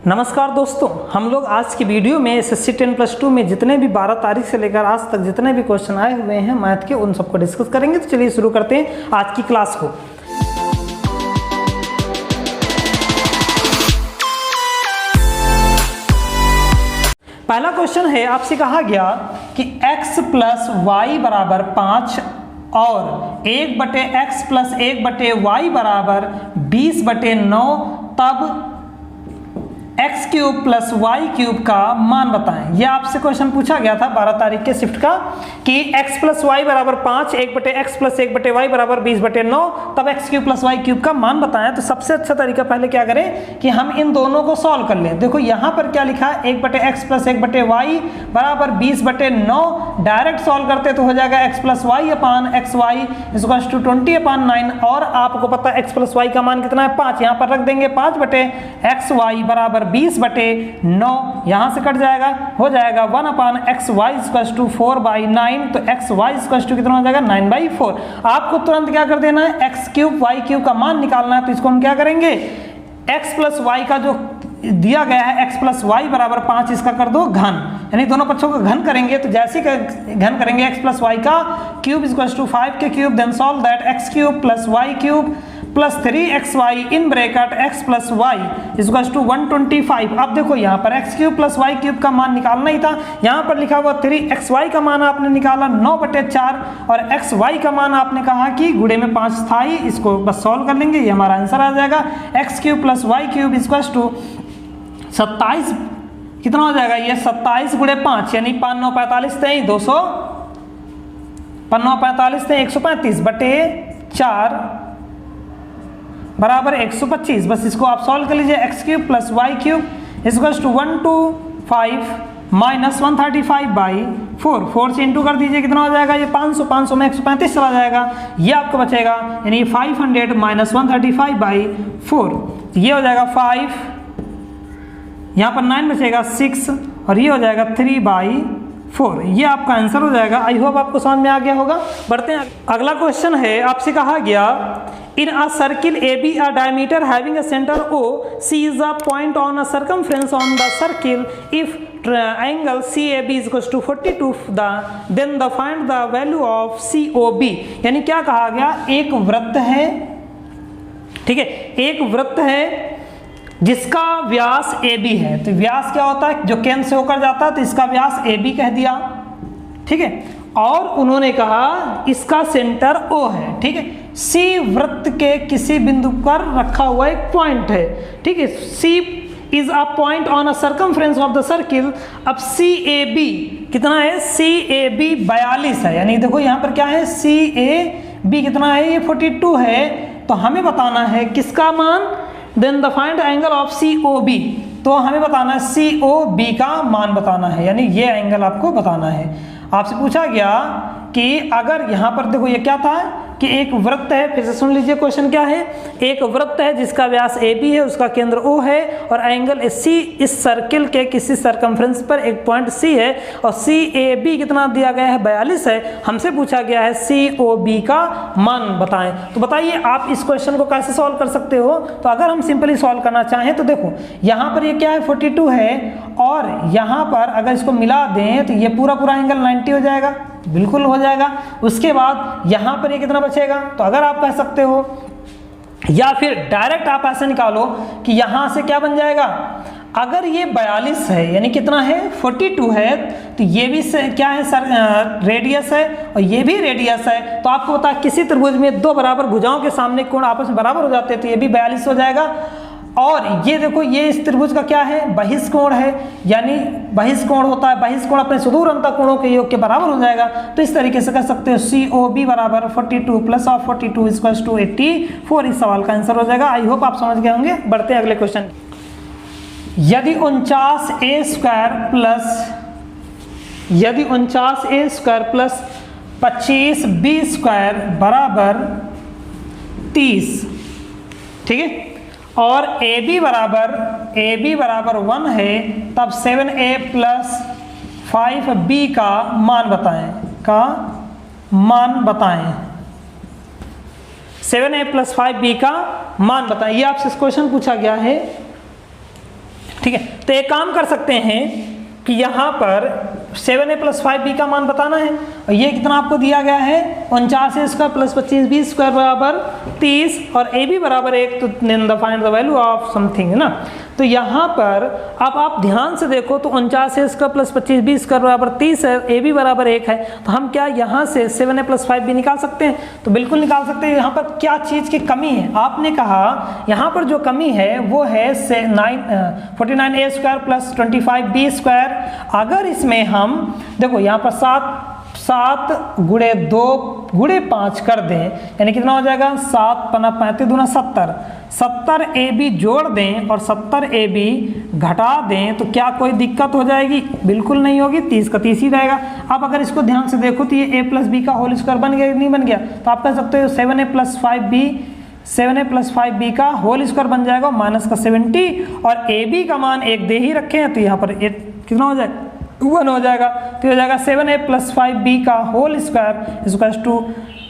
नमस्कार दोस्तों, हम लोग आज की वीडियो में एसएससी 10+2 में जितने भी 12 तारीख से लेकर आज तक जितने भी क्वेश्चन आए हुए हैं मैथ के, उन सबको डिस्कस करेंगे। तो चलिए शुरू करते हैं आज की क्लास को। पहला क्वेश्चन है, आपसे कहा गया कि x प्लस वाई बराबर 5 और 1/x प्लस 1/y बराबर 20/9, तब x cube plus y cube का मान बताएं। यह आपसे क्वेश्चन पूछा गया था 12 तारीख के शिफ्ट का कि x प्लस वाई बराबर 5, 1/x प्लस 1/y बराबर 20/9, तब x cube plus y cube का मान बताएं। तो सबसे अच्छा तरीका पहले क्या करें कि हम इन दोनों को सॉल्व कर लें। देखो यहाँ पर क्या लिखा है, 1/x प्लस 1/y बराबर 20/9। डायरेक्ट सॉल्व करते तो हो जाएगा x plus y upon x y equals to 20/9। और आपको पता है x प्लस वाई का मान कितना है, 5। यहाँ पर रख देंगे 5/xy बराबर 20/9, यहां से कट जाएगा, हो जाएगा 1/xy इक्वल्स टू 4/9। तो xy इक्वल्स टू कितना हो जाएगा, 9/4। आपको तुरंत क्या कर देना है, x क्यूब वाई क्यूब का मान निकालना है। तो इसको हम क्या करेंगे, x प्लस वाई का जो दिया गया है x प्लस वाई बराबर 5, इसका कर दो घन, यानी दोनों पक्षों का घन करेंगे। तो जैसे घन करेंगे x प्लस वाई का क्यूब इक्वल्स टू 5 के cube, then solve that x cube plus y cube plus 3xy in bracket x plus y equals to 125। अब देखो यहाँ पर x cube plus y cube का मान निकालना ही था। यहाँ पर लिखा हुआ 3xy का मान आपने निकाला 9/4 और xy का मान आपने कहा कि गुणे में 5 था ही। इसको बस सॉल्व कर लेंगे, ये हमारा आंसर आ जाएगा। x cube plus y cube equals to 27, कितना हो जाएगा ये 27 गुणे 5 यानी 5 9 45 थे 200, 5 9 45 थे 135/4 बराबर 125। बस इसको आप सॉल्व कर लीजिए। X cube plus y cube equals to 125 minus 135/4, 4 से इंटू कर दीजिए, कितना हो जाएगा ये 500, 500 में 135 चला जाएगा, ये आपको बचेगा यानी 500 माइनस 135/4, ये हो जाएगा 5, यहाँ पर 9 बचेगा 6 और ये हो जाएगा 3/4। ये आपका आंसर हो जाएगा। आई होप आपको समझ में आ गया होगा। बढ़ते हैं, अगला क्वेश्चन है, आपसे कहा गया in a circle A B a diameter having a centre O, C is a point on a circumference on the circle, if angle C A B equals to 42 then the find the value of C O B. यानी क्या कहा गया, एक वृत्त है, ठीक है, एक वृत्त है जिसका व्यास ए बी है। तो व्यास क्या होता है, जो केंद्र से होकर जाता है, तो इसका व्यास ए बी कह दिया, ठीक है। और उन्होंने कहा इसका सेंटर ओ है, ठीक है। सी वृत्त के किसी बिंदु पर रखा हुआ एक पॉइंट है, ठीक है। C is a point on a circumference of the circle. अब सी ए बी कितना है, सी ए बी 42 है, यानी देखो यहाँ पर क्या है, सी ए बी कितना है, ये 42 है। तो हमें बताना है किसका मान, then the find angle of C O B. तो हमें बताना है सी ओ बी का मान बताना है, यानी ये एंगल आपको बताना है। आपसे पूछा गया कि अगर यहाँ पर देखो ये क्या था कि एक वृत्त है, फिर से सुन लीजिए क्वेश्चन क्या है, एक वृत्त है जिसका व्यास ए बी है, उसका केंद्र ओ है और एंगल सी इस सर्किल के किसी सर्कमफ्रेंस पर एक पॉइंट सी है और सी ए बी कितना दिया गया है, 42 है। हमसे पूछा गया है सी ओ बी का मान बताएं। तो बताइए आप इस क्वेश्चन को कैसे सॉल्व कर सकते हो। तो अगर हम सिंपली सॉल्व करना चाहें तो देखो यहाँ पर ये क्या है, 42 है और यहाँ पर अगर इसको मिला दें तो ये पूरा एंगल 90 हो जाएगा, बिल्कुल हो जाएगा। उसके बाद यहाँ पर ये कितना बचेगा, तो अगर आप कह सकते हो या फिर डायरेक्ट आप ऐसे निकालो कि यहाँ से क्या बन जाएगा, अगर ये 42 है यानी कितना है 42 है, तो ये भी क्या है सर, रेडियस है और ये भी रेडियस है। तो आपको पता है किसी त्रिभुज में दो बराबर भुजाओं के सामने कोण आपस में बराबर हो जाते हैं, तो ये भी 42 हो जाएगा। और ये देखो ये इस त्रिभुज का क्या है, बहिष्कोण है, यानी बहिष्कोण होता है, बहिष्कोण अपने सुदूर अंतःकोणों के योग के बराबर हो जाएगा। तो इस तरीके से कह सकते हो सी ओ बी बराबर 42 प्लस ऑफ 42 इक्वल्स टू 84। इस सवाल का आंसर हो जाएगा। आई होप आप समझ गए होंगे। बढ़ते हैं अगले क्वेश्चन। यदि 49a² प्लस 25b² बराबर 30, ठीक है, और AB बराबर 1 है, तब 7a प्लस 5b का मान बताएं, 7a प्लस 5b का मान बताएं। ये आपसे क्वेश्चन पूछा गया है ठीक है, तो एक काम कर सकते हैं कि यहाँ पर 7a + 5b का मान बताना है, और ये कितना आपको दिया गया है 49a² + 25b² बराबर 30 और ab बराबर 1, तो find the value of something है ना। तो यहाँ पर अब आप ध्यान से देखो तो 49a² + 25b² बराबर 30 है, ab बराबर 1 है, तो हम क्या यहाँ से 7a + 5b निकाल सकते हैं? तो बिल्कुल निकाल सकते हैं। यहाँ पर क्या चीज़ की कमी है? आपने कहा यहाँ पर जो कमी है वो है 49a² + 25b²। अगर इसमें हम देखो यहाँ पर 7 गुणे 2 गुणे 5 कर दें, यानी कितना हो जाएगा 7 × 35 दूना 70, 70 AB जोड़ दें और 70 AB घटा दें, तो क्या कोई दिक्कत हो जाएगी? बिल्कुल नहीं होगी, 30 का 30 ही रहेगा। अब अगर इसको ध्यान से देखो तो ये a + b का होल स्क्वायर बन गया नहीं बन गया? तो आप कह सकते हो 7a + 5b का होल स्क्वायर बन जाएगा माइनस का 70, और ab का मान 1 दे ही रखे हैं, तो यहाँ पर कितना हो जाएगा 1 हो जाएगा। तो हो जाएगा 7a + 5b का whole square =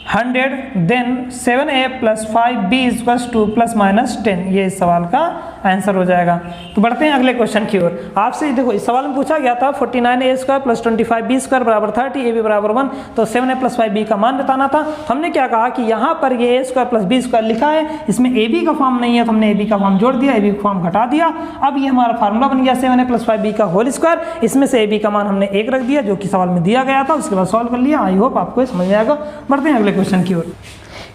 100, then 7a + 5b ± 10। ये इस सवाल का आंसर हो जाएगा। तो बढ़ते हैं अगले क्वेश्चन की ओर। आपसे देखो इस सवाल में पूछा गया था 49a² + 25b² बराबर 30, ab बराबर 1, तो 7a + 5b का मान बताना था। हमने क्या कहा कि यहाँ पर ये a² + b² लिखा है, इसमें ab का फॉर्म नहीं है, तो हमने ab का फॉर्म जोड़ दिया, ab का फॉर्म घटा दिया। अब ये हमारा फार्मूला बन गया 7a + 5b का होल स्क्वायर, इसमें से ab का मान हमने 1 रख दिया जो कि सवाल में दिया गया था, उसके बाद सॉल्व कर लिया। आई होप आपको समझ में आएगा। बढ़ते हैं अगले क्वेश्चन की ओर।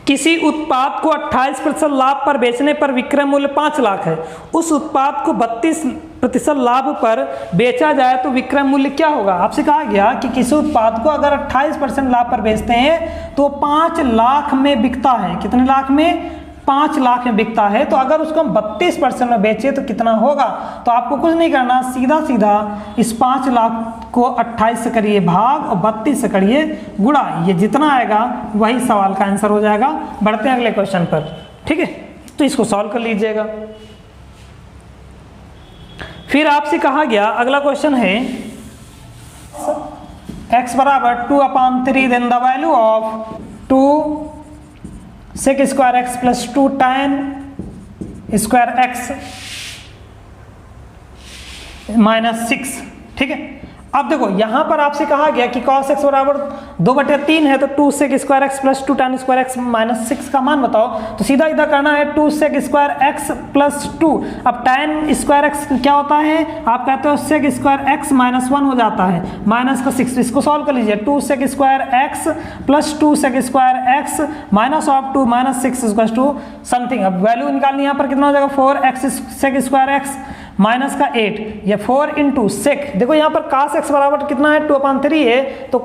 किसी उत्पाद को 28% लाभ पर बेचने पर विक्रय मूल्य 5 लाख है, उस उत्पाद को 32% लाभ पर बेचा जाए तो विक्रय मूल्य क्या होगा? आपसे कहा गया कि किसी उत्पाद को अगर 28% लाभ पर बेचते हैं तो 5 लाख में बिकता है। कितने लाख में? 5 लाख में बिकता है। तो अगर उसको हम 32% में बेचे तो कितना होगा? तो आपको कुछ नहीं करना, सीधा सीधा इस 5 लाख को 28 से करिए भाग और 32 से करिए गुणा, ये जितना आएगा वही सवाल का आंसर हो जाएगा। बढ़ते हैं अगले क्वेश्चन पर, ठीक है, तो इसको सॉल्व कर लीजिएगा। फिर आपसे कहा गया अगला क्वेश्चन है x बराबर 2/3, then the value of 2 sec² x + 2 tan² x -6, ठीक है। अब देखो यहाँ पर आपसे कहा गया कि cos x बराबर 2/3 है, तो 2 sec² x + 2 tan² x -6 का मान बताओ। तो सीधा इधर करना है 2 sec² x + 2। अब tan² x क्या होता है? आप कहते हो sec² x -1 हो जाता है, माइनस का 6। इसको सॉल्व कर लीजिए, 2 sec² x + 2 sec² x -2 -6 = something. अब वैल्यू निकालनी, यहाँ पर कितना हो जाएगा 4x sec² x माइनस का 8, ये 4 × sec। देखो यहाँ पर cos x बराबर कितना है 2/3 है, तो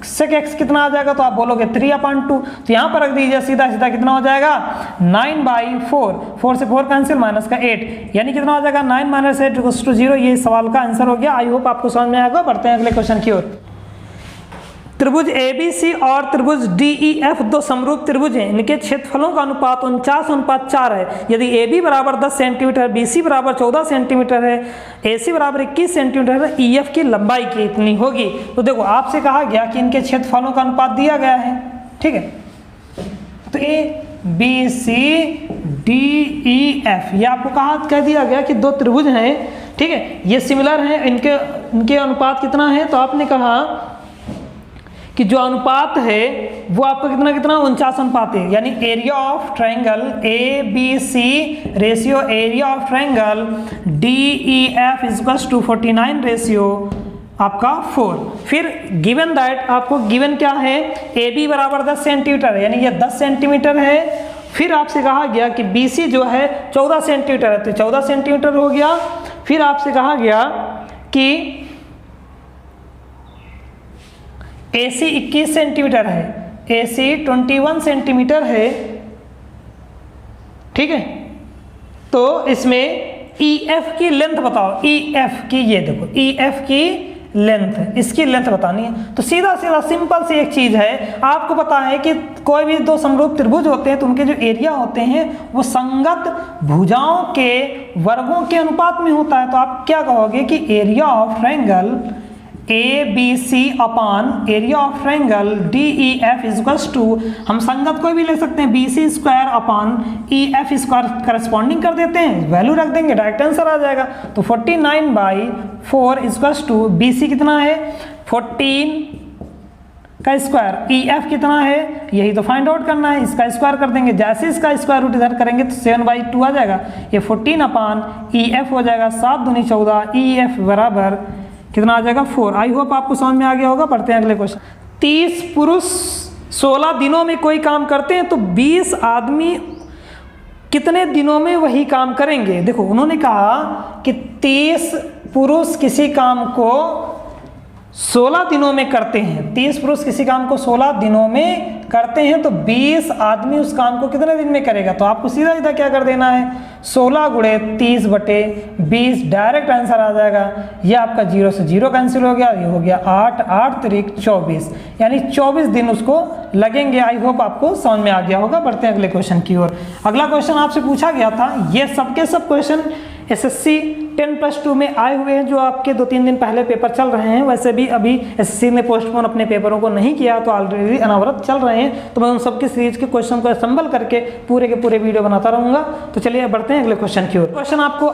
sec x कितना आ जाएगा? तो आप बोलोगे 3/2। तो यहाँ पर रख दीजिए सीधा सीधा, कितना हो जाएगा 9/4, 4 से 4 कैंसिल, माइनस का 8, यानी कितना हो जाएगा 9 - 8 = 0। ये सवाल का आंसर हो गया। आई होप आपको समझ में आएगा। बढ़ते हैं अगले क्वेश्चन की ओर। त्रिभुज ABC और त्रिभुज DEF दो समरूप त्रिभुज हैं, इनके क्षेत्रफलों का अनुपात 49:4 है। यदि AB बराबर 10 सेंटीमीटर, BC बराबर 14 सेंटीमीटर है, AC बराबर 21 सेंटीमीटर है, EF की लंबाई कितनी होगी? तो देखो आपसे कहा गया कि इनके क्षेत्रफलों का अनुपात दिया गया है, ठीक है। तो ABC DEF ये आपको कह दिया गया कि दो त्रिभुज हैं, ठीक है, ये सिमिलर हैं, इनके अनुपात कितना है? तो आपने कहा कि जो अनुपात है वो आपका कितना 49 है, यानी area of triangle ABC ratio area of triangle DEF = 49 ratio आपका 4। फिर गिवन दैट आपको गिवन क्या है? AB बराबर 10 सेंटीमीटर, यानी ये 10 सेंटीमीटर है। फिर आपसे कहा गया कि BC जो है 14 सेंटीमीटर है, तो 14 सेंटीमीटर हो गया। फिर आपसे कहा गया कि AC 21 सेंटीमीटर है, AC 21 सेंटीमीटर है, ठीक है। तो इसमें EF की लेंथ बताओ, EF की, ये देखो EF की लेंथ, इसकी लेंथ बतानी है। तो सीधा सीधा सिंपल सी एक चीज है, आपको पता है कि कोई भी दो समरूप त्रिभुज होते हैं तो उनके जो एरिया होते हैं वो संगत भुजाओं के वर्गों के अनुपात में होता है। तो आप क्या कहोगे कि area of triangle A B C upon area of triangle D E F equals to, हम संगत कोई भी ले सकते हैं, B C square upon E F square corresponding कर देते हैं, वैल्यू रख देंगे, डायरेक्ट आंसर आ जाएगा। तो 49/4 इजक्वल्स टू बी सी कितना है 14 का स्क्वायर, ई एफ कितना है यही तो फाइंड आउट करना है, इसका स्क्वायर कर देंगे, जैसे इसका स्क्वायर रूट इधर करेंगे तो 7/2 आ जाएगा, ये 14 अपॉन ई एफ हो जाएगा 7 दूनी 14, ई एफ बराबर कितना आ जाएगा 4। आई होप आपको समझ में आ गया होगा। बढ़ते हैं अगले क्वेश्चन। 30 पुरुष 16 दिनों में कोई काम करते हैं तो 20 आदमी कितने दिनों में वही काम करेंगे। देखो उन्होंने कहा कि 30 पुरुष किसी काम को 16 दिनों में करते हैं, 30 पुरुष किसी काम को 16 दिनों में करते हैं तो 20 आदमी उस काम को कितने दिन में करेगा। तो आपको सीधा सीधा क्या कर देना है 16 गुणे 30/20, डायरेक्ट आंसर आ जाएगा। ये आपका 0 से 0 कैंसिल हो गया, ये हो गया 8, 8 त्रिक 24, यानी 24 दिन उसको लगेंगे। आई होप आपको समझ में आ गया होगा। बढ़ते हैं अगले क्वेश्चन की ओर। अगला क्वेश्चन आपसे पूछा गया था, ये सबके सब क्वेश्चन एसएससी 10+2 में आए हुए हैं जो आपके 2-3 दिन पहले पेपर चल रहे हैं। वैसे भी अभी एसएससी ने पोस्टपोन अपने पेपरों को नहीं किया तो ऑलरेडी अनवरत चल रहे हैं, तो मैं उन सबके सीरीज के क्वेश्चन को असम्बल करके पूरे के पूरे वीडियो बनाता रहूंगा। तो चलिए बढ़ते हैं अगले क्वेश्चन की ओर। क्वेश्चन आपको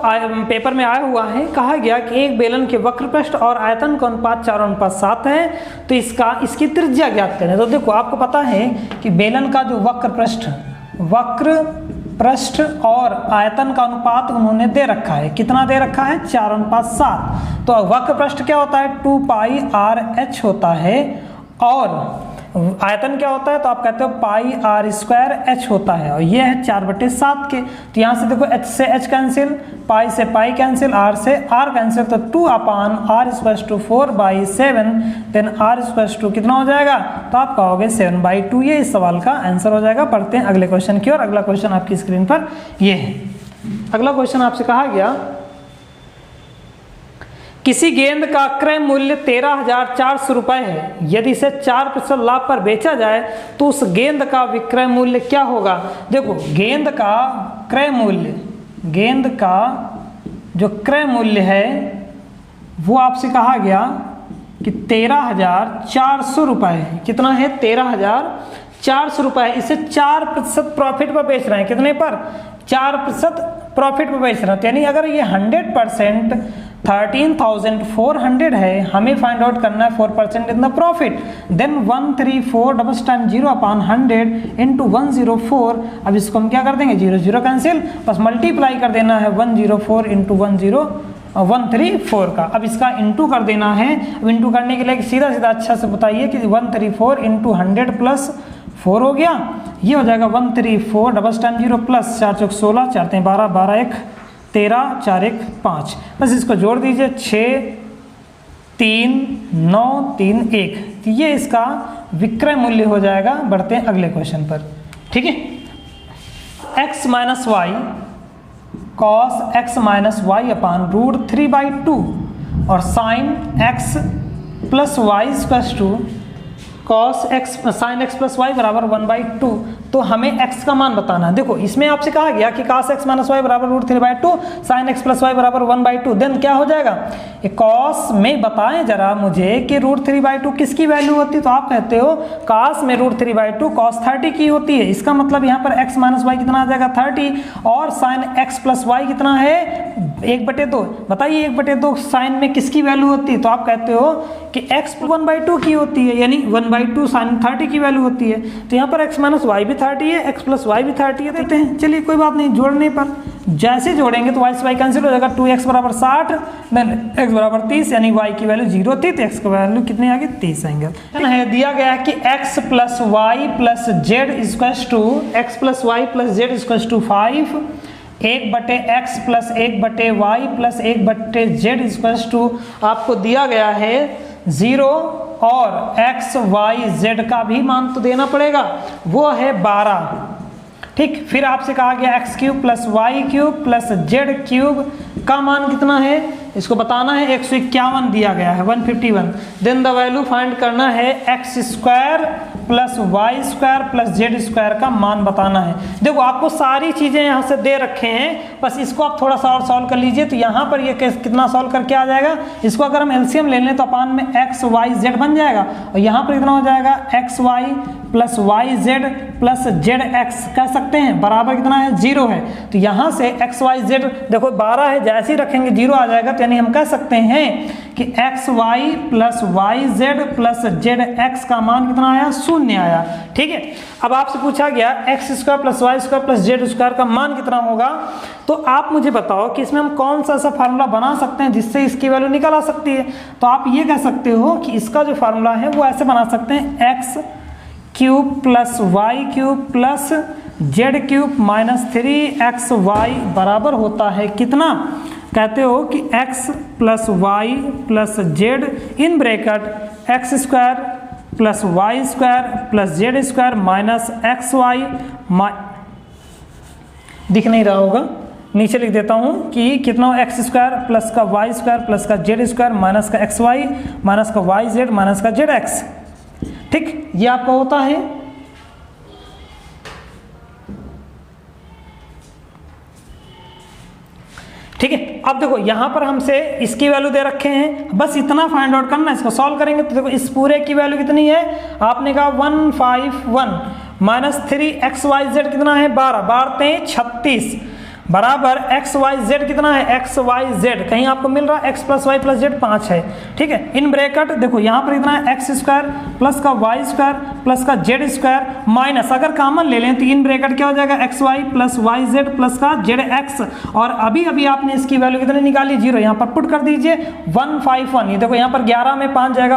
पेपर में आया हुआ है, कहा गया कि एक बेलन के वक्रपृष्ठ और आयतन का अनुपात 4:7 है, तो इसकी त्रिज्या ज्ञात करें। तो देखो आपको पता है कि बेलन का जो वक्र पृष्ठ और आयतन का अनुपात उन्होंने दे रखा है, कितना दे रखा है 4:7। तो वक्र पृष्ठ क्या होता है 2πr/h होता है और आयतन क्या होता है तो आप कहते हो πr² होता है और ये है 4/7 के। तो यहाँ से देखो h से h कैंसिल, पाई से पाई कैंसिल, r से r कैंसिल, तो 2/r=4/7, देन r= कितना हो जाएगा तो आप कहोगे 7/2। ये इस सवाल का आंसर हो जाएगा। पढ़ते हैं अगले क्वेश्चन की ओर। अगला क्वेश्चन आपकी स्क्रीन पर ये है। अगला क्वेश्चन आपसे कहा गया किसी गेंद का क्रय मूल्य 13,400 रुपए है, यदि इसे 4% लाभ पर बेचा जाए तो उस गेंद का विक्रय मूल्य क्या होगा। देखो गेंद का जो क्रय मूल्य है वो आपसे कहा गया कि 13,400 रुपए है। कितना है 13,400 रुपए। इसे 4% प्रॉफिट पर बेच रहे हैं, कितने पर 4% प्रॉफिट पर बेच रहे हैं। यानी अगर ये 100% 13,400 है, हमें फाइंड आउट करना है 4% in the profit, then 134×0/100 into 104। अब इसको हम क्या कर देंगे 0 0 कैंसिल, बस मल्टीप्लाई कर देना है 104 इंटू 134 का। अब इसका इंटू कर देना है। अब इंटू करने के लिए सीधा सीधा अच्छा से बताइए कि 134 इंटू 100 प्लस 4 हो गया, ये हो जाएगा 134×0 प्लस 4 चौक 16, 4 3 12, 12 1 13, 4 1 5। बस इसको जोड़ दीजिए 6 3 9 3 1, तो ये इसका विक्रय मूल्य हो जाएगा। बढ़ते हैं अगले क्वेश्चन पर, ठीक है। x minus Y cos x minus Y upon √3/2 और sine x plus Y plus 2 cos x sine x plus Y बराबर 1/2। तो हमें x का मान बताना है। देखो इसमें आपसे कहा गया कि cos x माइनस वाई बराबर √3/2, साइन x प्लस वाई बराबर 1/2, देन क्या हो जाएगा ये cos में बताएं जरा मुझे कि √3/2 किसकी वैल्यू होती है। तो आप कहते हो cos में √3/2 cos 30 की होती है। इसका मतलब यहाँ पर x माइनस वाई कितना आ जाएगा 30 और साइन x प्लस वाई कितना है 1/2। बताइए 1/2 साइन में किसकी वैल्यू होती है। तो आप कहते हो कि x 1/2 की होती है, यानी 1/2 साइन 30 की वैल्यू होती है। तो यहाँ पर x माइनस वाई भी 30 है, x प्लस वाई भी 30 है, देते हैं। चलिए कोई बात नहीं, जोड़ने पर जैसे जोड़ेंगे तो y से y कैंसिल हो जाएगा, 2x बराबर 60 देन x बराबर 30, यानी y की वैल्यू 0 थी तो x की वैल्यू कितनी आ गई 30 आएंगे। है दिया गया है कि x plus Y plus z equals to x plus Y plus z equals to 5, 1/x plus 1/y plus 1/z equals to आपको दिया गया है 0 और x y z का भी मान तो देना पड़ेगा, वो है 12, ठीक। फिर आपसे कहा गया x³ plus y³ plus z³ का मान कितना है इसको बताना है। 151 दिया गया है 151, देन द वैल्यू फाइंड करना है x² plus y square plus z square का मान बताना है। देखो आपको सारी चीज़ें यहाँ से दे रखे हैं, बस इसको आप थोड़ा सा और सॉल्व कर लीजिए। तो यहाँ पर ये कितना सॉल्व करके आ जाएगा, इसको अगर हम एलसीएम ले लें तो अपान में एक्स वाई जेड बन जाएगा, और यहाँ पर कितना हो जाएगा x y plus y z plus z x कह सकते हैं, बराबर कितना है 0 है। तो यहाँ से एक्स वाई जेड देखो 12 है, जैसे ही रखेंगे 0 आ जाएगा, तो यानी हम कह सकते हैं कि x y plus y z plus z x का मान कितना आया 0 आया। ठीक है, अब आपसे पूछा गया x square plus y square plus z square का मान कितना होगा, तो आप मुझे बताओ कि इसमें हम कौन सा ऐसा फार्मूला बना सकते हैं जिससे इसकी वैल्यू निकल आ सकती है। तो आप ये कह सकते हो कि इसका जो फार्मूला है वो ऐसे बना सकते हैं, x cube plus y cube plus z cube minus 3xy बराबर होता है कितना, कहते हो कि x plus Y plus z in bracket x square plus y square plus z square minus x y, दिख नहीं रहा होगा, नीचे लिख देता हूँ कि कितना एक्स स्क्वायर प्लस का वाई स्क्वायर प्लस का जेड स्क्वायर माइनस का एक्स वाई माइनस का वाई जेड माइनस का जेड एक्स। ठीक, ये आपका होता है। ठीक है, अब देखो यहां पर हमसे इसकी वैल्यू दे रखे हैं, बस इतना फाइंड आउट करना, इसको सॉल्व करेंगे तो देखो इस पूरे की वैल्यू कितनी है, आपने कहा 151 माइनस 3xyz कितना है 12, 12 36 बराबर एक्स वाई जेड कितना है एक्स वाई जेड, कहीं आपको मिल रहा है x plus Y plus z 5 है। ठीक है, इन ब्रैकेट देखो यहाँ पर कितना है एक्स स्क्वायर प्लस का वाई स्क्वायर प्लस का जेड स्क्वायर माइनस, अगर कॉमन ले लें तो इन ब्रैकेट क्या हो जाएगा x y plus y z plus का जेड एक्स, और अभी अभी आपने इसकी वैल्यू कितनी निकाली 0, यहाँ पर पुट कर दीजिए 151। ये देखो यहाँ पर 11 में 5 जाएगा,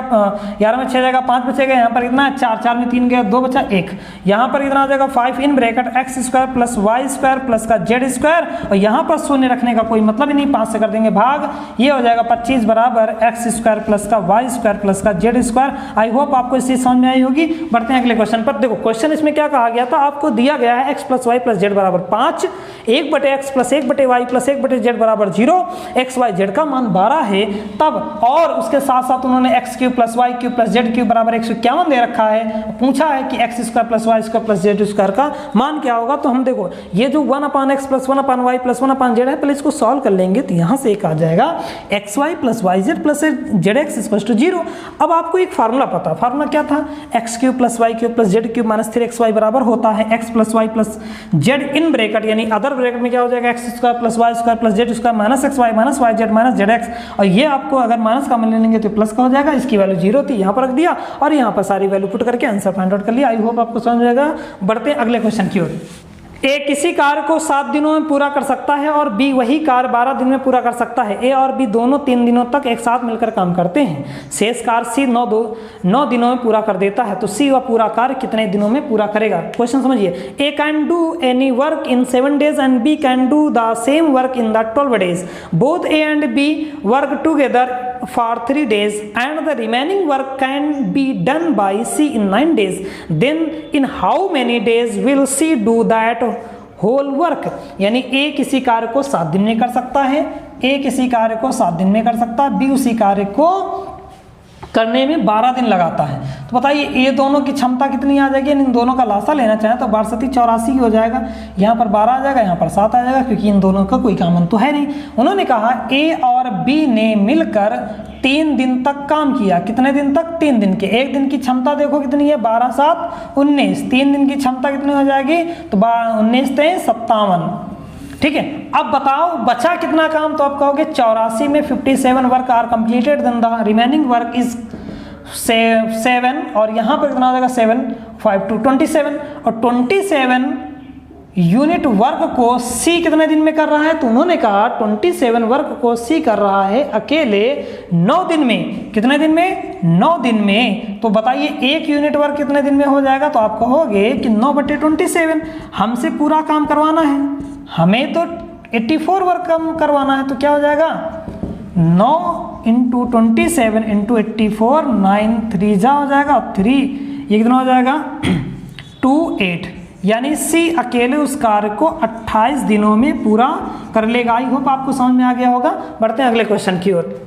11 में 6 जाएगा, 5 बचेगा, यहाँ पर कितना है 4, 4 में 3 गया 2 बचा 1, यहाँ पर कितना आ जाएगा 5 in bracket x square plus y square plus का जेड स्क्वायर, और यहाँ पर शून्य रखने का कोई मतलब ही नहीं, 5 से कर देंगे भाग, ये हो जाएगा 25 बराबर एक्स स्क्वायर प्लस का वाई स्क्वायर प्लस का जेड स्क्वायर। आई होप आपको इस चीज समझ में आई होगी। बढ़ते हैं अगले क्वेश्चन पर। देखो क्वेश्चन इसमें क्या कहा गया था, आपको दिया गया है x plus Y plus z बराबर 5, 1 बटे एक्स प्लस 1 बटे वाई प्लस 1 बटे जेड बराबर 0, एक्स वाई जेड का मान 12 है तब, और उसके साथ साथ उन्होंने x cube plus y cube plus z cube बराबर 151 दे रखा है, पूछा है कि x square plus y square plus z square का मान क्या होगा। तो हम देखो ये जो 1/x plus 1/y plus 1/z है, पहले इसको सॉल्व कर लेंगे तो यहाँ से एक आ जाएगा x y plus y z plus z x equal to 0। अब आपको एक फार्मूला पता, फार्मूला क्या था, x cube plus y cube plus z cube minus 3xy बराबर होता है x plus Y plus z in bracket, यानी अदर ब्रैकेट में क्या हो जाएगा x square plus y square plus z square minus x y minus y z minus z x, और ये आपको अगर माइनस का मान लेंगे तो प्लस का हो जाएगा, इसकी वैल्यू 0 थी यहाँ पर रख दिया और यहाँ पर सारी वैल्यू पुट करके आंसर फाइंड आउट कर लिया। आई होप आपको समझ आएगा। बढ़ते हैं अगले क्वेश्चन की ओर। ए किसी कार्य को 7 दिनों में पूरा कर सकता है और बी वही कार्य 12 दिन में पूरा कर सकता है। ए और बी दोनों 3 दिनों तक एक साथ मिलकर काम करते हैं। शेष कार्य सी 9 दिनों में पूरा कर देता है, तो सी वह पूरा कार्य कितने दिनों में पूरा करेगा। क्वेश्चन समझिए, A can do any work in 7 days and B can do the same work in the 12 days। Both A and B work together for 3 days and the remaining work can be done by C in 9 days. Then in how many days will C do that whole work? यानी A किसी कार्य को 7 दिन में कर सकता है, A किसी कार्य को 7 दिन में कर सकता है, B उसी कार्य को करने में 12 दिन लगाता है। तो बताइए ये दोनों की क्षमता कितनी आ जाएगी, इन दोनों का लासा लेना चाहें तो 12 84 हो जाएगा, यहाँ पर 12 आ जाएगा, यहाँ पर 7 आ जाएगा, क्योंकि इन दोनों का कोई काम तो है नहीं। उन्होंने कहा ए और बी ने मिलकर 3 दिन तक काम किया। कितने दिन तक? 3 दिन के। एक दिन की क्षमता देखो कितनी है, 12 7 19, 3 दिन की क्षमता कितनी हो जाएगी, तो 19 3 57। ठीक है, अब बताओ बचा कितना काम, तो आप कहोगे 84 में 57 work are completed, then the remaining work is 7, और यहाँ पर कितना हो जाएगा 7 5 2 27, और 27 यूनिट वर्क को सी कितने दिन में कर रहा है, तो उन्होंने कहा 27 वर्क को सी कर रहा है अकेले 9 दिन में। कितने दिन में? 9 दिन में। तो बताइए एक यूनिट वर्क कितने दिन में हो जाएगा, तो आप कहोगे कि 9/27 हमसे पूरा काम करवाना है, हमें तो 84 वर्क काम करवाना है, तो क्या हो जाएगा 9 × 27 × 84 9 3 जा हो जाएगा, और 3 ये कितना हो जाएगा 28, यानी सी अकेले उस कार्य को 28 दिनों में पूरा कर लेगा। आई होप आपको समझ में आ गया होगा। बढ़ते हैं अगले क्वेश्चन की ओर।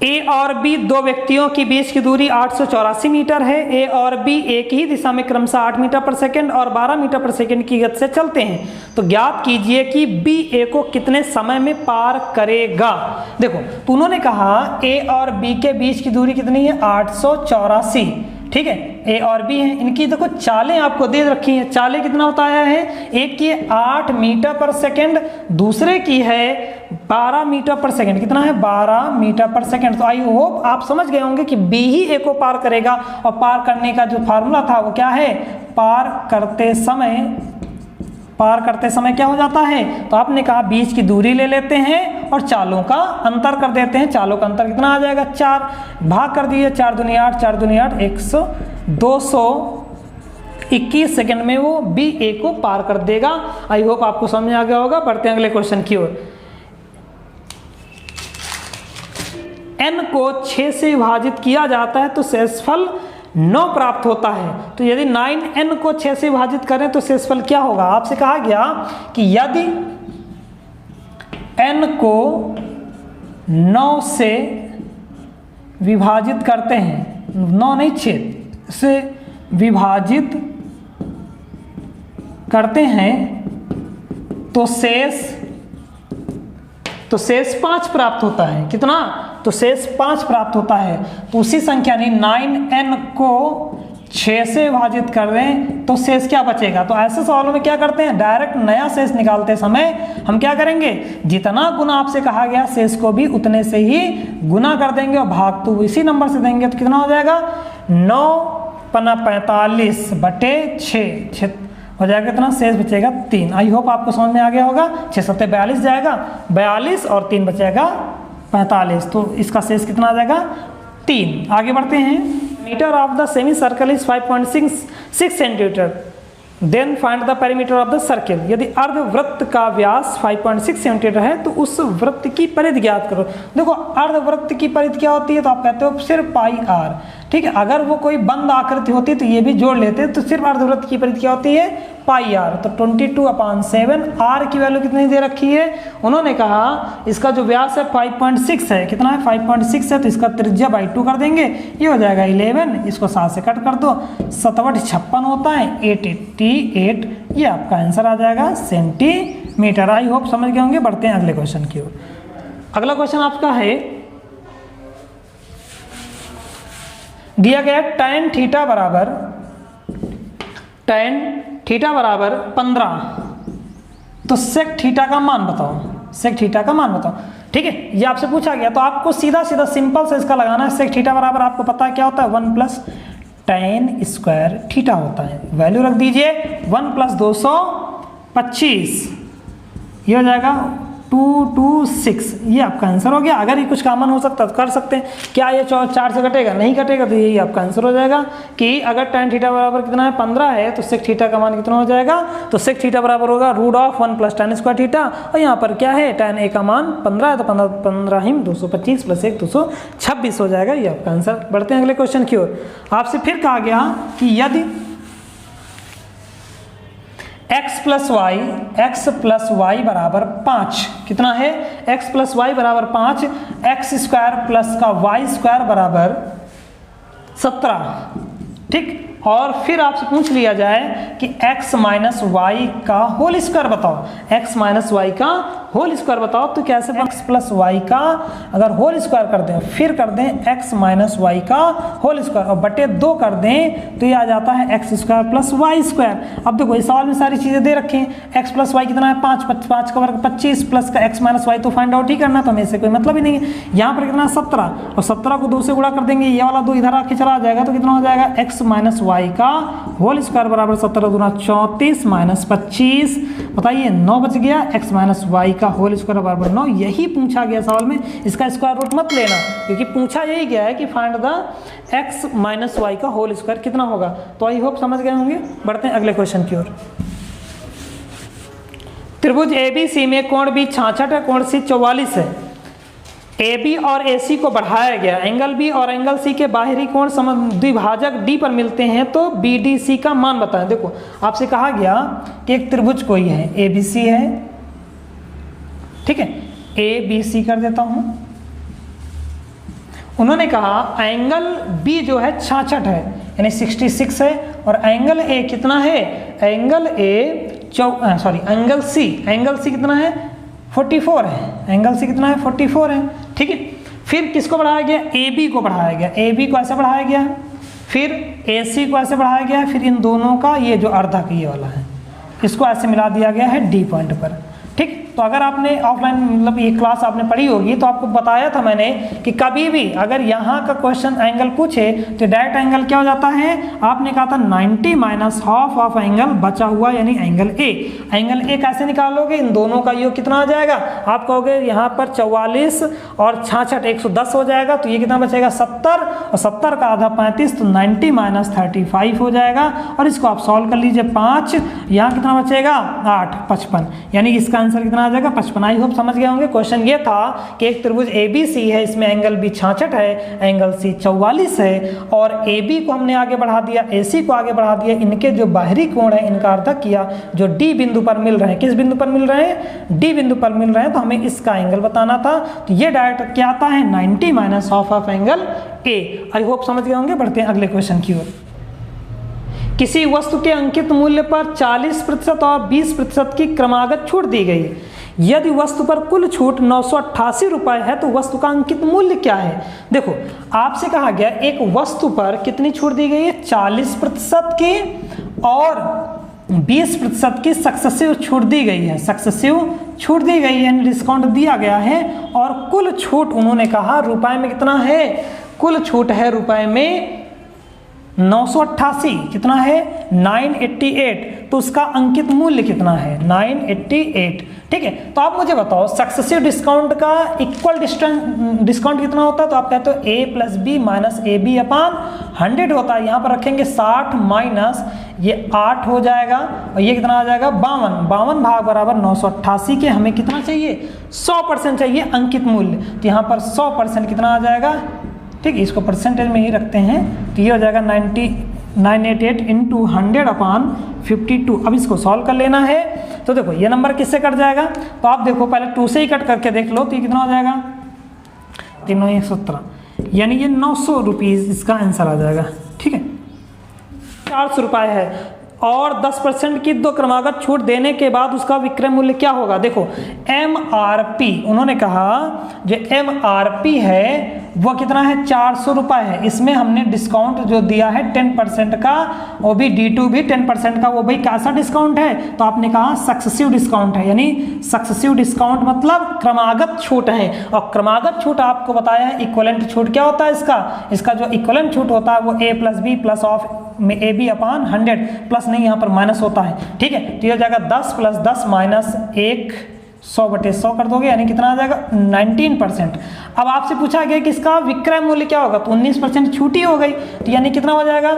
ए और बी दो व्यक्तियों के बीच की दूरी 884 मीटर है। ए और बी एक ही दिशा में क्रमशः 8 मीटर पर सेकंड और 12 मीटर पर सेकंड की गति से चलते हैं, तो ज्ञात कीजिए कि बी ए को कितने समय में पार करेगा। देखो, तो उन्होंने कहा ए और बी के बीच की दूरी कितनी है, 884, ठीक है। ए और बी है, इनकी देखो चालें आपको दे रखी हैं। चालें कितना होता है, एक की 8 मीटर पर सेकंड, दूसरे की है 12 मीटर पर सेकंड। कितना है, 12 मीटर पर सेकंड। तो आई होप आप समझ गए होंगे कि बी ही ए को पार करेगा, और पार करने का जो फार्मूला था वो क्या है, पार करते समय क्या हो जाता है, तो आपने कहा बीच की दूरी ले लेते हैं और चालों का अंतर कर देते हैं। चालों का अंतर कितना आ जाएगा, 4, भाग कर दीजिए, 4 दूनी 8, 4 दूनी 8, 221 सेकंड में वो बी ए को पार कर देगा। आई होप आपको समझ आ गया होगा। बढ़ते हैं अगले क्वेश्चन की ओर। n को 6 से विभाजित किया जाता है तो शेषफल 9 प्राप्त होता है। तो यदि 9n को 6 से विभाजित करें तो शेषफल क्या होगा। आपसे कहा गया कि यदि n को 9 से विभाजित करते हैं, 9 नहीं 6 से विभाजित करते हैं तो शेष 5 प्राप्त होता है। कितना, तो शेष 5 प्राप्त होता है। तो उसी संख्या ने 9n को 6 से विभाजित कर दें तो शेष क्या बचेगा। तो ऐसे सवालों में क्या करते हैं, डायरेक्ट नया शेष निकालते समय हम क्या करेंगे, जितना गुना आपसे कहा गया शेष को भी उतने से ही गुना कर देंगे और भाग तो इसी नंबर से देंगे। तो कितना हो जाएगा, 9×45 बटे 6 हो जाएगा, कितना शेष बचेगा 3। आई होप आपको समझ में आ गया होगा। 6 7 42 जाएगा, 42 और 3 बचेगा 45। तो इसका शेष कितना आ जाएगा, 3। आगे बढ़ते हैं। Metre of the semi circle is 5.6 centimetre, then find the perimeter of the circle. यदि अर्धवृत्त का व्यास 5.6 सेंटीमीटर है तो उस वृत्त की परिधि ज्ञात करो। देखो, अर्धवृत्त की परिधि क्या होती है, तो आप कहते हो सिर्फ पाई आर, ठीक है। अगर वो कोई बंद आकृति होती तो ये भी जोड़ लेते, तो सिर्फ अर्धवृत्त की परिधि क्या होती है, पाई आर। तो 22/7 आर की वैल्यू कितनी दे रखी है, उन्होंने कहा इसका जो व्यास है 5.6 है। कितना है, 5.6 है, तो इसका त्रिज्या बाई 2 कर देंगे, ये हो जाएगा 11। इसको 7 से कट कर दो, 7 × 56 होता है, 888, ये आपका आंसर आ जाएगा सेंटीमीटर। आई होप समझ गए होंगे। बढ़ते हैं अगले क्वेश्चन की ओर। अगला क्वेश्चन आपका है, दिया गया tan थीटा बराबर 15, तो सेक थीटा का मान बताओ, सेक थीटा का मान बताओ, ठीक है। ये आपसे पूछा गया तो आपको सीधा सिंपल से इसका लगाना है। सेक थीटा बराबर आपको पता है क्या होता है, 1 + tan स्क्वायर थीटा होता है। वैल्यू रख दीजिए 1 + 225, ये हो जाएगा 226, ये आपका आंसर हो गया। अगर ये कुछ कॉमन हो सकता है तो कर सकते हैं। क्या ये 4 से कटेगा, नहीं कटेगा, तो यही आपका आंसर हो जाएगा कि अगर tan थीटा बराबर कितना है, 15 है, तो सेक थीटा का मान कितना हो जाएगा, तो सेक थीटा बराबर होगा √1 + tan स्क्वायर थीटा, और यहाँ पर क्या है, tan a का मान 15 है, तो 15 225 + 1 226 हो जाएगा, ये आपका आंसर। बढ़ते हैं अगले क्वेश्चन की ओर। आपसे फिर कहा गया कि यदि x + y बराबर 5, कितना है, x + y बराबर 5, x² प्लस का y² बराबर 17, ठीक। और फिर आपसे पूछ लिया जाए कि x - y का होल स्क्वायर बताओ, x - y का होल स्क्वायर बताओ। तो कैसे, x + y का अगर होल स्क्वायर कर दें, फिर कर दें x - y का होल स्क्वायर और बटे 2 कर दें, तो ये आ जाता है x² + y²। अब देखो इस सवाल में सारी चीज़ें दे रखी हैं। x + y कितना है, 5 का वर्ग 25 प्लस का x - y तो फाइंड आउट ही करना, तो हमें इससे कोई मतलब ही नहीं है। यहाँ पर कितना 17, और 17 को 2 से गुणा कर देंगे, ये वाला 2 इधर आके चला जाएगा, तो कितना हो जाएगा, x - y का होल स्क्वायर बराबर 17 × 34 - 25, बताइए 9 बच गया। x - y का होल स्क्वायर बराबर 9, यही पूछा गया सवाल में। इसका स्क्वायर रूट मत लेना, क्योंकि पूछा यही गया है कि फाइंड द x - y का होल स्क्वायर कितना होगा। तो आई होप समझ गए होंगे। बढ़ते हैं अगले क्वेश्चन की ओर। त्रिभुज ABC में कोण B 66 है, कोण C 44 है। AB और AC को बढ़ाया गया, एंगल B और एंगल C के बाहरी कोण द्विभाजक D पर मिलते हैं, तो BDC का मान बताएं। देखो आपसे कहा गया कि एक त्रिभुज कोई है, ABC है, ठीक है, ABC कर देता हूं, उन्होंने कहा एंगल बी जो है 66 है यानी 66 है, और एंगल ए कितना है, एंगल सी कितना है 44 है, एंगल सी कितना है 44 है। ठीक है, फिर किसको बढ़ाया गया, ए बी को बढ़ाया गया, ए बी को ऐसे बढ़ाया गया, फिर ए सी को ऐसे बढ़ाया गया, फिर इन दोनों का ये जो अर्धक ये वाला है इसको ऐसे मिला दिया गया है डी पॉइंट पर। ठीक, तो अगर आपने ऑफलाइन मतलब ये क्लास आपने पढ़ी होगी तो आपको बताया था मैंने कि कभी भी अगर यहाँ का क्वेश्चन एंगल पूछे तो डायरेक्ट एंगल क्या हो जाता है, आपने कहा था 90 माइनस हाफ ऑफ एंगल बचा हुआ यानी एंगल ए। एंगल ए कैसे निकालोगे, इन दोनों का योग कितना आ जाएगा, आप कहोगे यहाँ पर 44 और 66 110 हो जाएगा, तो ये कितना बचेगा 70, और 70 का आधा 35, तो 90 माइनस 35 हो जाएगा। और इसको आप सॉल्व कर लीजिए, 5 यहाँ कितना बचेगा 8 55, यानी इसका आंसर कितना आ जाएगा 55। आई होप समझ गए होंगे। क्वेश्चन ये था कि एक त्रिभुज ABC है, इसमें एंगल बी 66 है, एंगल सी 44 है, और AB को हमने आगे बढ़ा दिया, AC को आगे बढ़ा दिया, इनके जो बाहरी कोण है इनका अर्धक किया, जो D बिंदु पर मिल रहे हैं, किस बिंदु पर मिल रहे हैं, D बिंदु पर मिल रहे हैं, तो हमें इसका एंगल बताना था। तो ये डायरेक्ट क्या आता है 90 minus half of angle A। I hope समझ गए होंगे। बढ़ते हैं अगले क्वेश्चन की ओर। किसी वस्तु के अंकित मूल्य पर 40% और 20% की क्रमागत छूट दी गई है। यदि वस्तु पर कुल छूट 988 रुपये है तो वस्तु का अंकित मूल्य क्या है। देखो आपसे कहा गया एक वस्तु पर कितनी छूट दी गई है, 40% की और 20% की सक्सेसिव छूट दी गई है, सक्सेसिव छूट दी गई है, डिस्काउंट दिया गया है, और कुल छूट उन्होंने कहा रुपए में कितना है, कुल छूट है रुपए में 988, कितना है 988, तो उसका अंकित मूल्य कितना है 988। ठीक है, तो आप मुझे बताओ सक्सेसिव डिस्काउंट का इक्वल डिस्काउंट कितना होता है, तो आप कहते हो A plus B minus A B upon 100 होता है। यहाँ पर रखेंगे 60 माइनस ये 8 हो जाएगा, और ये कितना आ जाएगा 52 भाग बराबर 988 के हमें कितना चाहिए 100% चाहिए अंकित मूल्य, तो यहाँ पर 100% कितना आ जाएगा। ठीक, इसको परसेंटेज में ही रखते हैं, तो ये हो जाएगा 988 इंटू 100 अपान 52। अब इसको सॉल्व कर लेना है, तो देखो ये नंबर किससे कट जाएगा, तो आप देखो पहले 2 से ही कट करके देख लो, तो ये कितना हो जाएगा 317, यानी ये 900 रुपीज़ इसका आंसर आ जाएगा। ठीक है, 400 रुपये है, और 10% की 2 क्रमागत छूट देने के बाद उसका विक्रय मूल्य क्या होगा। देखो MRP उन्होंने कहा जो MRP है वो कितना है 400 रुपये है, इसमें हमने डिस्काउंट जो दिया है 10% का, वो भी D2 भी 10% का, वो भाई कैसा डिस्काउंट है, तो आपने कहा सक्सेसिव डिस्काउंट है, यानी सक्सेसिव डिस्काउंट मतलब क्रमागत छूट है, और क्रमागत छूट आपको बताया है इक्वलेंट छूट क्या होता है इसका जो इक्वलेंट छूट होता है वो A plus B plus of में ए बी अपान 100, प्लस नहीं यहाँ पर माइनस होता है। ठीक है, तो ये हो जाएगा 10 प्लस 10 माइनस 1 100/100 कर दोगे, यानी कितना आ जाएगा 19%। अब आपसे पूछा गया कि इसका विक्रय मूल्य क्या होगा, तो 19% छूटी हो गई, तो यानी कितना हो जाएगा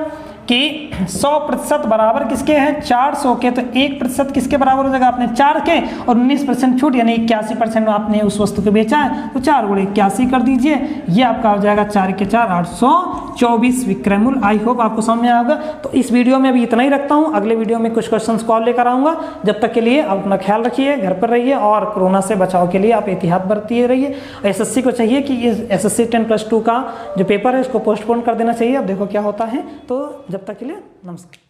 कि 100% बराबर किसके हैं 400 के, तो 1% किसके बराबर हो जाएगा अपने 4 के, और 19% छूट यानी 81% आपने उस वस्तु को बेचा है, तो 4 गुणे 81 कर दीजिए, ये आपका हो जाएगा 4 के 4 824 विक्रय मूल्य। आई होप आपको समझ में आएगा। तो इस वीडियो में अभी इतना ही रखता हूँ, अगले वीडियो में कुछ क्वेश्चंस को लेकर आऊँगा। जब तक के लिए आप अपना ख्याल रखिए, घर पर रहिए, और कोरोना से बचाव के लिए आप एहतियात बरतिए रहिए। SSC को चाहिए कि इस SSC 10+2 का जो पेपर है उसको पोस्टपोन कर देना चाहिए, अब देखो क्या होता है। तो जब तक के लिए नमस्कार।